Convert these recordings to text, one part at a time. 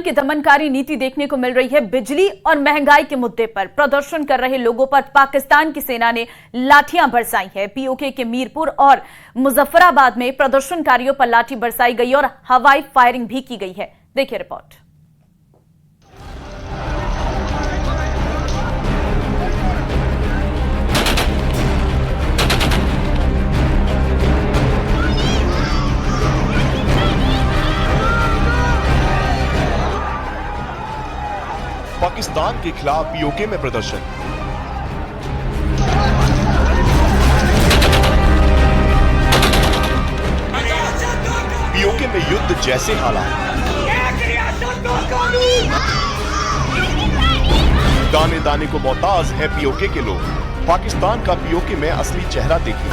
की दमनकारी नीति देखने को मिल रही है। बिजली और महंगाई के मुद्दे पर प्रदर्शन कर रहे लोगों पर पाकिस्तान की सेना ने लाठियां बरसाई है। पीओके के मीरपुर और मुजफ्फराबाद में प्रदर्शनकारियों पर लाठी बरसाई गई और हवाई फायरिंग भी की गई है। देखिए रिपोर्ट। पाकिस्तान के खिलाफ पीओके में प्रदर्शन। पीओके में युद्ध जैसे हालात। दाने दाने को मोहताज है पीओके के लोग। पाकिस्तान का पीओके में असली चेहरा देखिए।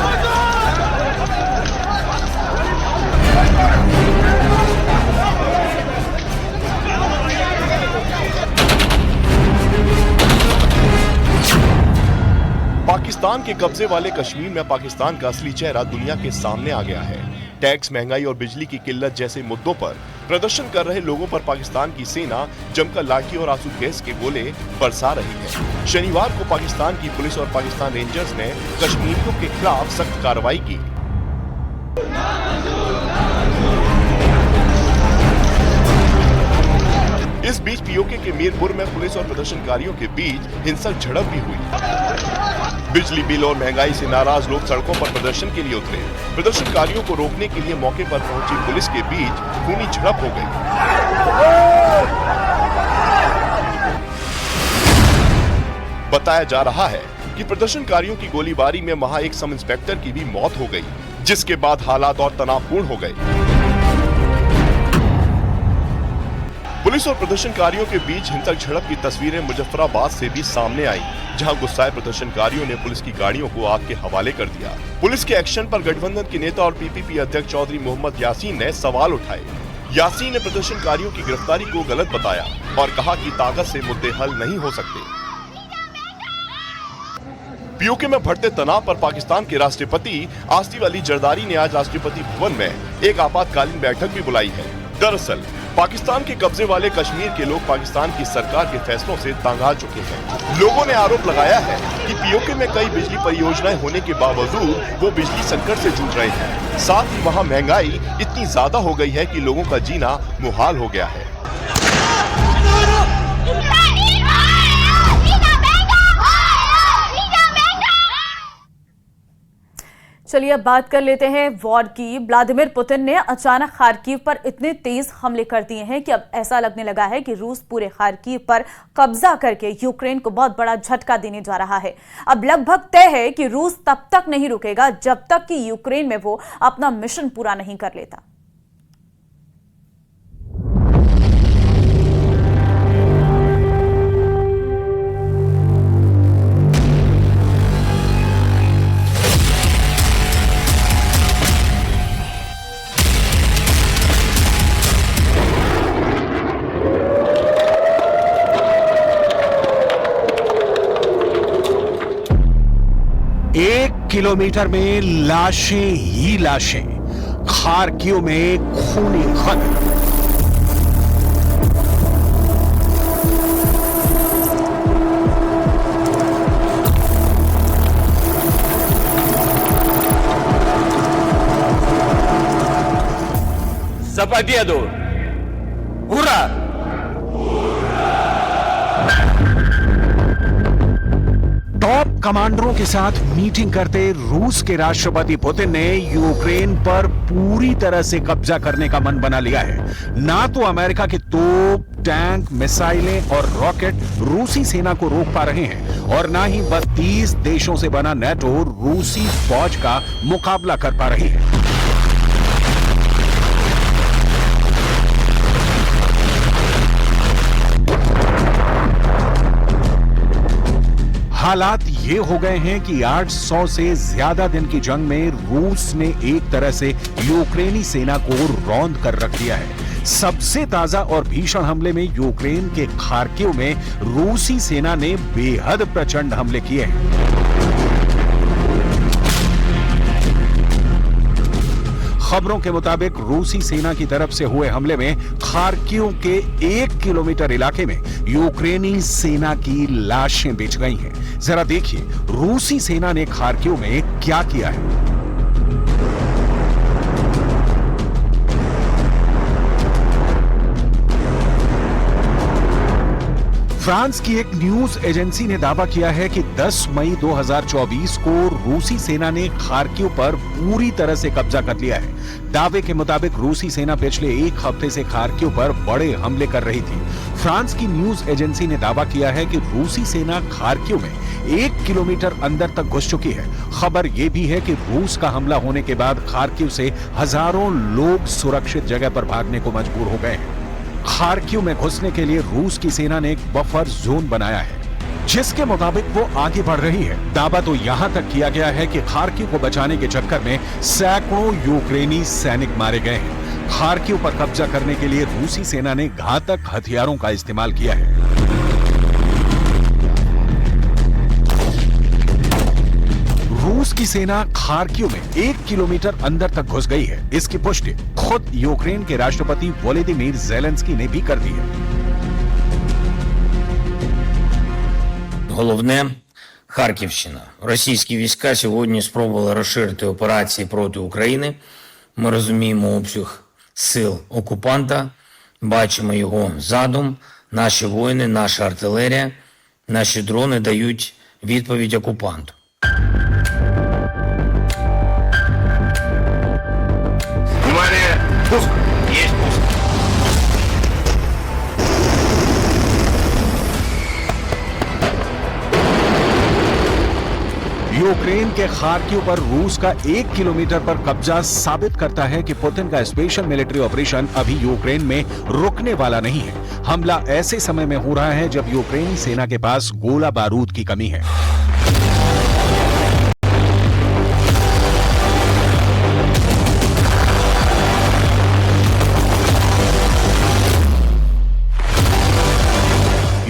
पाकिस्तान के कब्जे वाले कश्मीर में पाकिस्तान का असली चेहरा दुनिया के सामने आ गया है। टैक्स, महंगाई और बिजली की किल्लत जैसे मुद्दों पर प्रदर्शन कर रहे लोगों पर पाकिस्तान की सेना जमकर लाठी और आंसू गैस के गोले बरसा रही है। शनिवार को पाकिस्तान की पुलिस और पाकिस्तान रेंजर्स ने कश्मीरियों के खिलाफ सख्त कार्रवाई की। इस बीच पीओके के मीरपुर में पुलिस और प्रदर्शनकारियों के बीच हिंसक झड़प भी हुई। बिजली बिल और महंगाई से नाराज लोग सड़कों पर प्रदर्शन के लिए उतरे। प्रदर्शनकारियों को रोकने के लिए मौके पर पहुंची पुलिस के बीच खूनी झड़प हो गई। बताया जा रहा है कि प्रदर्शनकारियों की गोलीबारी में वहां एक सब इंस्पेक्टर की भी मौत हो गई, जिसके बाद हालात और तनावपूर्ण हो गए। पुलिस और प्रदर्शनकारियों के बीच हिंसक झड़प की तस्वीरें मुजफ्फराबाद से भी सामने आई, जहां गुस्साए प्रदर्शनकारियों ने पुलिस की गाड़ियों को आग के हवाले कर दिया। पुलिस के एक्शन पर गठबंधन के नेता और पीपीपी अध्यक्ष चौधरी मोहम्मद यासीन ने सवाल उठाए। यासीन ने प्रदर्शनकारियों की गिरफ्तारी को गलत बताया और कहा कि ताकत से मुद्दे हल नहीं हो सकते। पीओके में बढ़ते तनाव पर पाकिस्तान के राष्ट्रपति आसिफ अली जरदारी ने आज राष्ट्रपति भवन में एक आपातकालीन बैठक भी बुलाई है। दरअसल पाकिस्तान के कब्जे वाले कश्मीर के लोग पाकिस्तान की सरकार के फैसलों से तंग आ चुके हैं। लोगों ने आरोप लगाया है कि पीओके में कई बिजली परियोजनाएं होने के बावजूद वो बिजली संकट से जूझ रहे हैं। साथ ही वहां महंगाई इतनी ज्यादा हो गई है कि लोगों का जीना मुहाल हो गया है। चलिए अब बात कर लेते हैं वॉर की। व्लादिमीर पुतिन ने अचानक खार्किव पर इतने तेज हमले कर दिए हैं कि अब ऐसा लगने लगा है कि रूस पूरे खार्किव पर कब्जा करके यूक्रेन को बहुत बड़ा झटका देने जा रहा है। अब लगभग तय है कि रूस तब तक नहीं रुकेगा जब तक कि यूक्रेन में वो अपना मिशन पूरा नहीं कर लेता। किलोमीटर में लाशें ही लाशें, खार्किव में खूनी खत। За победу! Ура! टॉप कमांडरों के साथ मीटिंग करते रूस के राष्ट्रपति पुतिन ने यूक्रेन पर पूरी तरह से कब्जा करने का मन बना लिया है। ना तो अमेरिका के तोप, टैंक, मिसाइलें और रॉकेट रूसी सेना को रोक पा रहे हैं और ना ही 32 देशों से बना नेटो रूसी फौज का मुकाबला कर पा रही है। हालात ये हो गए हैं कि 800 से ज्यादा दिन की जंग में रूस ने एक तरह से यूक्रेनी सेना को रौंद कर रख दिया है। सबसे ताजा और भीषण हमले में यूक्रेन के खार्किव में रूसी सेना ने बेहद प्रचंड हमले किए हैं। खबरों के मुताबिक रूसी सेना की तरफ से हुए हमले में खार्किव के 1 किलोमीटर इलाके में यूक्रेनी सेना की लाशें बिछ गई हैं। जरा देखिए रूसी सेना ने खार्किव में क्या किया है। फ्रांस की एक न्यूज एजेंसी ने दावा किया है कि 10 मई 2024 को रूसी सेना ने खार्किव पर पूरी तरह से कब्जा कर लिया है। दावे के मुताबिक रूसी सेना पिछले एक हफ्ते से खार्किव पर बड़े हमले कर रही थी। फ्रांस की न्यूज एजेंसी ने दावा किया है कि रूसी सेना खार्किव में 1 किलोमीटर अंदर तक घुस चुकी है। खबर यह भी है कि रूस का हमला होने के बाद खार्किव से हजारों लोग सुरक्षित जगह पर भागने को मजबूर हो गए हैं। खार्किव में घुसने के लिए रूस की सेना ने एक बफर जोन बनाया है, जिसके मुताबिक वो आगे बढ़ रही है। दावा तो यहां तक किया गया है कि खार्किव को बचाने के चक्कर में सैकड़ों यूक्रेनी सैनिक मारे गए हैं। खार्किव पर कब्जा करने के लिए रूसी सेना ने घातक हथियारों का इस्तेमाल किया है। रूस की सेना खार्किव में 1 किलोमीटर अंदर तक घुस गई है। इसकी पुष्टि खुद यूक्रेन के राष्ट्रपति वोलोदिमीर ज़ेलेंस्की ने भी कर दी है। Головне – Харківщина. Російські війська сьогодні спробували розширити операції проти України. Ми розуміємо обсяг сил окупанта, бачимо його задум. Наші воїни, наша артилерія, наші дрони дають відповідь окупанту. Внимание! Пуск! Есть пуск! यूक्रेन के खार्किव पर रूस का 1 किलोमीटर पर कब्जा साबित करता है कि पुतिन का स्पेशल मिलिट्री ऑपरेशन अभी यूक्रेन में रुकने वाला नहीं है। हमला ऐसे समय में हो रहा है जब यूक्रेनी सेना के पास गोला बारूद की कमी है।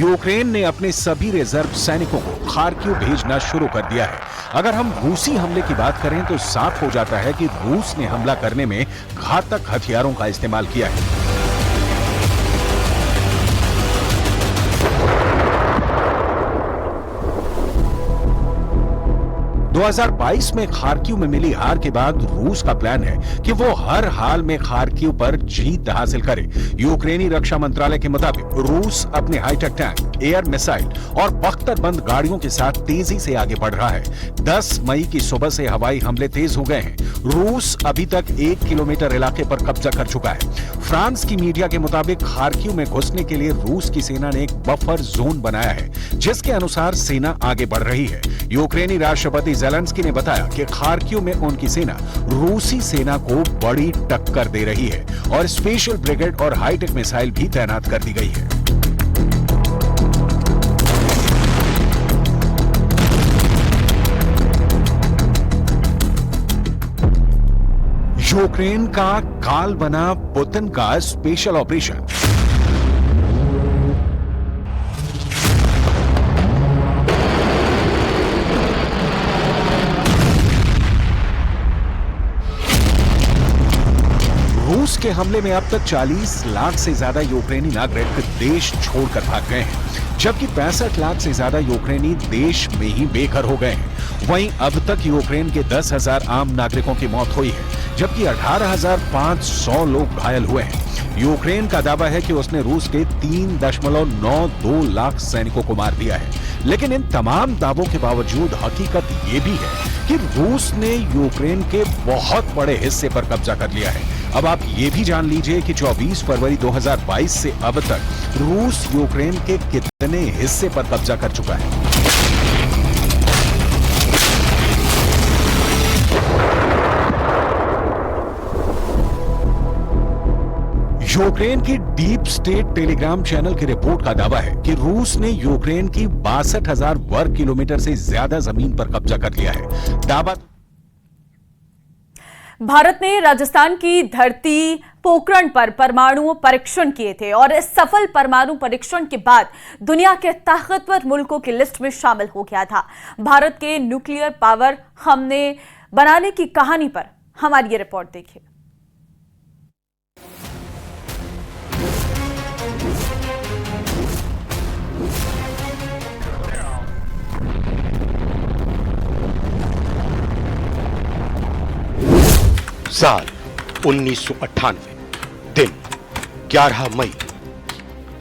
यूक्रेन ने अपने सभी रिजर्व सैनिकों को खार्किव भेजना शुरू कर दिया है। अगर हम रूसी हमले की बात करें तो साफ हो जाता है कि रूस ने हमला करने में घातक हथियारों का इस्तेमाल किया है। 2022 में खार्किव में मिली हार के बाद रूस का प्लान है कि वो हर हाल में खार्किव पर जीत हासिल करे। यूक्रेनी रक्षा मंत्रालय के मुताबिक रूस अपने हाईटेक टैंक, एयर मिसाइल और बख्तरबंद गाड़ियों के साथ तेजी से आगे बढ़ रहा है। 10 मई की सुबह से हवाई हमले तेज हो गए हैं। रूस अभी तक 1 किलोमीटर इलाके पर कब्जा कर चुका है। फ्रांस की मीडिया के मुताबिक खार्किव में घुसने के लिए रूस की सेना ने एक बफर जोन बनाया है, जिसके अनुसार सेना आगे बढ़ रही है। यूक्रेनी राष्ट्रपति ज़ेलेंस्की ने बताया कि खार्किव में उनकी सेना रूसी सेना को बड़ी टक्कर दे रही है और स्पेशल ब्रिगेड और हाईटेक मिसाइल भी तैनात कर दी गई है। यूक्रेन का काल बना पुतिन का स्पेशल ऑपरेशन। रूस के हमले में अब तक 40 लाख से ज्यादा यूक्रेनी नागरिक देश छोड़कर भाग गए हैं, जबकि 65 लाख से ज्यादा यूक्रेनी देश में ही बेघर हो गए हैं। वहीं अब तक यूक्रेन के 10,000 आम नागरिकों की मौत हुई है, जबकि 18,500 लोग घायल हुए हैं। यूक्रेन का दावा है कि उसने रूस के 3.92 लाख सैनिकों को मार दिया है, लेकिन इन तमाम दावों के बावजूद हकीकत ये भी है कि रूस ने यूक्रेन के बहुत बड़े हिस्से पर कब्जा कर लिया है। अब आप ये भी जान लीजिए कि 24 फरवरी 2022 से अब तक रूस यूक्रेन के कितने हिस्से पर कब्जा कर चुका है। यूक्रेन की डीप स्टेट टेलीग्राम चैनल की रिपोर्ट का दावा है कि रूस ने यूक्रेन की 62,000 वर्ग किलोमीटर से ज्यादा जमीन पर कब्जा कर लिया है। दावा भारत ने राजस्थान की धरती पोखरण पर परमाणु परीक्षण किए थे और इस सफल परमाणु परीक्षण के बाद दुनिया के ताकतवर मुल्कों की लिस्ट में शामिल हो गया था। भारत के न्यूक्लियर पावर हमने बनाने की कहानी पर हमारी ये रिपोर्ट देखिए। साल 1998, दिन 11 मई।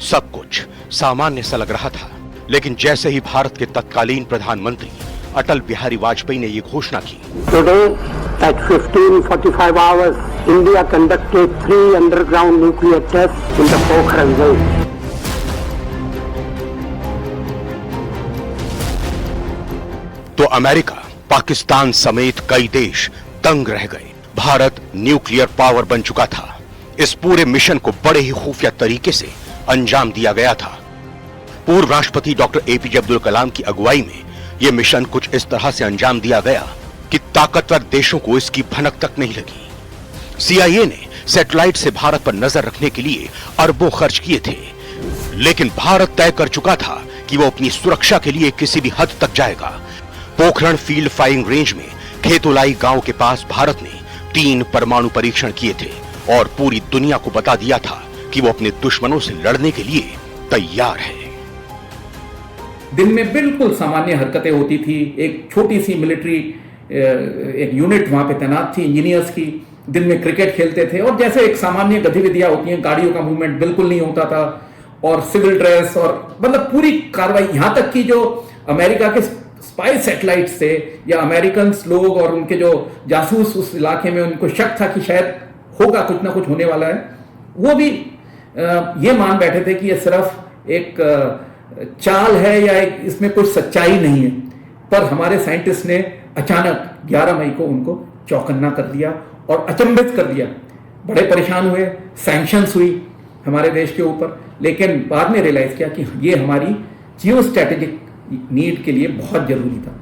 सब कुछ सामान्य सा लग रहा था, लेकिन जैसे ही भारत के तत्कालीन प्रधानमंत्री अटल बिहारी वाजपेयी ने यह घोषणा की, Today at 15:45 hours, India conducted 3 underground nuclear tests in the Pokhran zone. तो अमेरिका, पाकिस्तान समेत कई देश दंग रह गए। भारत न्यूक्लियर पावर बन चुका था। इस पूरे मिशन को बड़े ही खुफिया तरीके से अंजाम दिया गया था। पूर्व राष्ट्रपति डॉक्टर एपीजे अब्दुल कलाम की अगुवाई में यह मिशन कुछ इस तरह से अंजाम दिया गया कि ताकतवर देशों को इसकी भनक तक नहीं लगी। सीआईए ने सैटेलाइट से भारत पर नजर रखने के लिए अरबों खर्च किए थे, लेकिन भारत तय कर चुका था कि वो अपनी सुरक्षा के लिए किसी भी हद तक जाएगा। पोखरण फील्ड फायरिंग रेंज में खेतोलाई गांव के पास भारत ने 3 परमाणु परीक्षण किए थे और पूरी दुनिया को बता दिया था कि वो अपने दुश्मनों से लड़ने के लिए तैयार है। दिन में बिल्कुल सामान्य हरकतें होती थी। एक छोटी सी मिलिट्री एक यूनिट वहां पे तैनात थी इंजीनियर्स की। दिन में क्रिकेट खेलते थे और जैसे एक सामान्य गतिविधियां होती हैं, गाड़ियों का मूवमेंट बिल्कुल नहीं होता था और सिविल ड्रेस और मतलब पूरी कार्रवाई, यहां तक कि जो अमेरिका के स्पाई सैटेलाइट थे या अमेरिकन लोग और उनके जो जासूस उस इलाके में, उनको शक था कि शायद होगा कुछ ना कुछ होने वाला है, वो भी ये मान बैठे थे कि ये सिर्फ एक चाल है या एक इसमें कुछ सच्चाई नहीं है। पर हमारे साइंटिस्ट ने अचानक 11 मई को उनको चौकन्ना कर दिया और अचंभित कर दिया। बड़े परेशान हुए, सैंक्शंस हुई हमारे देश के ऊपर, लेकिन बाद में रियलाइज किया कि ये हमारी जियो स्ट्रेटेजिक नीड के लिए बहुत जरूरी था।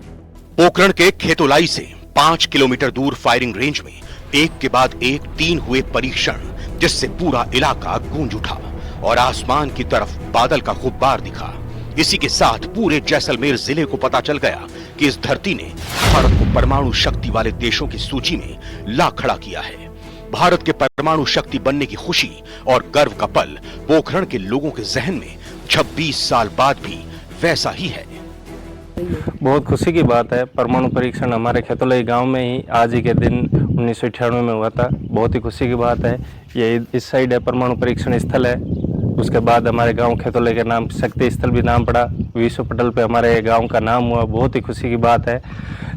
पोखरण के खेतोलाई से 5 किलोमीटर दूर फायरिंग रेंज में एक के बाद एक 3 हुए परीक्षण, जिससे पूरा इलाका गूंज उठा और आसमान की तरफ बादल का गुब्बार दिखा। इसी के साथ पूरे जैसलमेर जिले को पता चल गया कि इस धरती ने भारत को परमाणु शक्ति वाले देशों की सूची में ला खड़ा किया है। भारत के परमाणु शक्ति बनने की खुशी और गर्व का पल पोखरण के लोगों के जहन में 26 साल बाद भी वैसा ही है। बहुत खुशी की बात है। परमाणु परीक्षण हमारे खेतोलाई गांव में ही आज ही के दिन 1998 में हुआ था। बहुत ही खुशी की बात है। ये इस साइड है परमाणु परीक्षण स्थल है। उसके बाद हमारे गांव खेतोलाई के नाम शक्ति स्थल भी नाम पड़ा। विश्व पटल पे हमारे गांव का नाम हुआ। बहुत ही खुशी की बात है।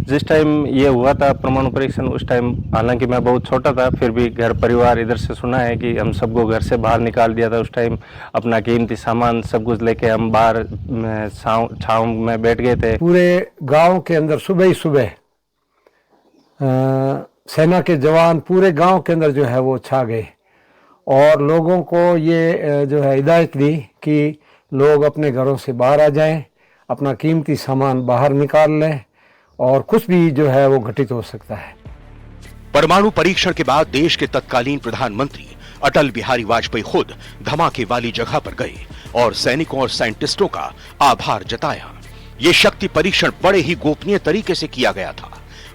जिस टाइम ये हुआ था परमाणु परीक्षण, उस टाइम हालांकि मैं बहुत छोटा था, फिर भी घर परिवार इधर से सुना है कि हम सबको घर से बाहर निकाल दिया था। उस टाइम अपना कीमती सामान सब कुछ लेके हम बाहर छांव में बैठ गए थे। पूरे गांव के अंदर सुबह ही सुबह सेना के जवान पूरे गांव के अंदर जो है वो छा गए और लोगों को ये जो है हिदायत दी कि लोग अपने घरों से बाहर आ जाएं, अपना कीमती सामान बाहर निकाल लें और कुछ भी जो है वो घटित हो सकता है। परमाणु परीक्षण के बाद देश के तत्कालीन प्रधानमंत्री अटल बिहारी वाजपेयी खुद धमाके वाली जगह पर गए और सैनिकों और साइंटिस्टों का आभार जताया। ये शक्ति परीक्षण बड़े ही गोपनीय तरीके से किया गया था।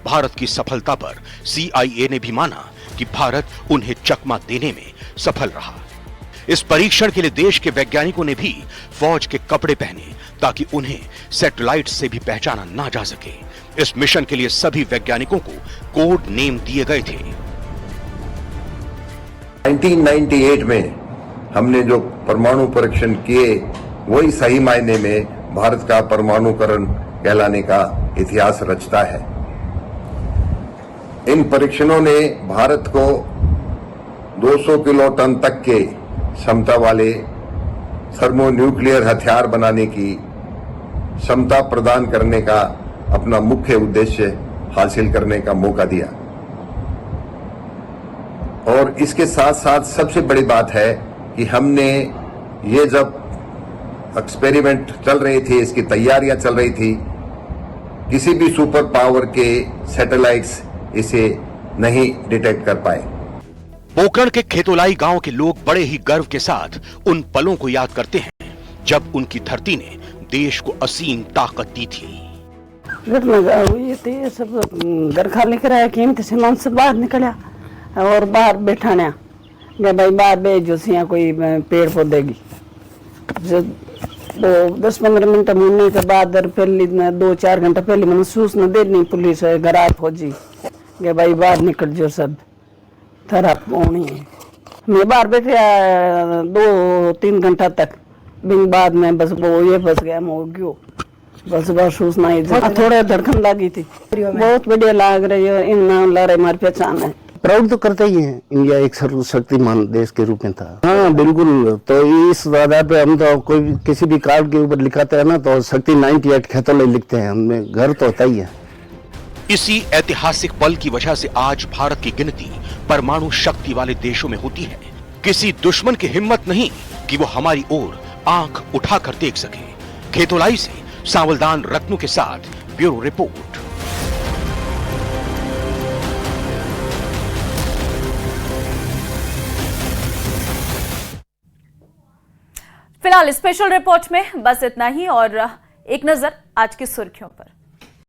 भारत की सफलता पर सीआईए ने भी माना कि भारत उन्हें चकमा देने में सफल रहा। इस परीक्षण के लिए देश के वैज्ञानिकों ने भी फौज के कपड़े पहने ताकि उन्हें सैटेलाइट से भी पहचाना ना जा सके। इस मिशन के लिए सभी वैज्ञानिकों को कोड नेम दिए गए थे। 1998 में हमने जो परमाणु परीक्षण किए वही सही मायने में भारत का परमाणुकरण कहलाने का इतिहास रचता है। इन परीक्षणों ने भारत को 200 किलो टन तक के क्षमता वाले थर्मोन्यूक्लियर हथियार बनाने की क्षमता प्रदान करने का अपना मुख्य उद्देश्य हासिल करने का मौका दिया। और इसके साथ साथ सबसे बड़ी बात है कि हमने ये जब एक्सपेरिमेंट चल रही थी, इसकी तैयारियां चल रही थी, किसी भी सुपर पावर के सैटेलाइट्स इसे नहीं डिटेक्ट कर पाए। पोखरण के खेतोलाई गांव के लोग बड़े ही गर्व के साथ उन पलों को याद करते हैं जब उनकी धरती ने देश को असीम ताकत दी थी। हुई थी, सब घर खाली कराया, कीमती सामान से बाहर निकला और बाहर बैठाना भाई बाहर भेजो सिया कोई पेड़ पौधे की। तो 10-15 मिनट मुड़ने के बाद पहले 2-4 घंटा पहले मैंने सूचना दे दी पुलिस घर आ फौजी के भाई बाहर निकल जो सब थरा पौनी है। मैं बाहर बैठे 2-3 घंटा तक, बिन बाद में बस वो ये फंस गया मो गयो, बस महसूस नहीं, थोड़ा धड़कन लगी थी। बहुत बढ़िया लग रही है, इन नाम ला रहे हमारी पहचान है। प्राउड तो करते ही हैं, इंडिया एक सर्वशक्तिमान देश के रूप में था। हाँ बिल्कुल, तो इस आधार पे हम तो कोई किसी भी कार्ड के ऊपर लिखाते हैं ना, तो शक्ति 98 खेतों लिखते हैं, हमें घर तो होता ही है। इसी ऐतिहासिक पल की वजह से आज भारत की गिनती परमाणु शक्ति वाले देशों में होती है। किसी दुश्मन की हिम्मत नहीं कि वो हमारी ओर आंख उठाकर देख सके। खेतोलाई से सांवलदान रत्नों के साथ ब्यूरो रिपोर्ट। फिलहाल स्पेशल रिपोर्ट में बस इतना ही और एक नजर आज की सुर्खियों पर।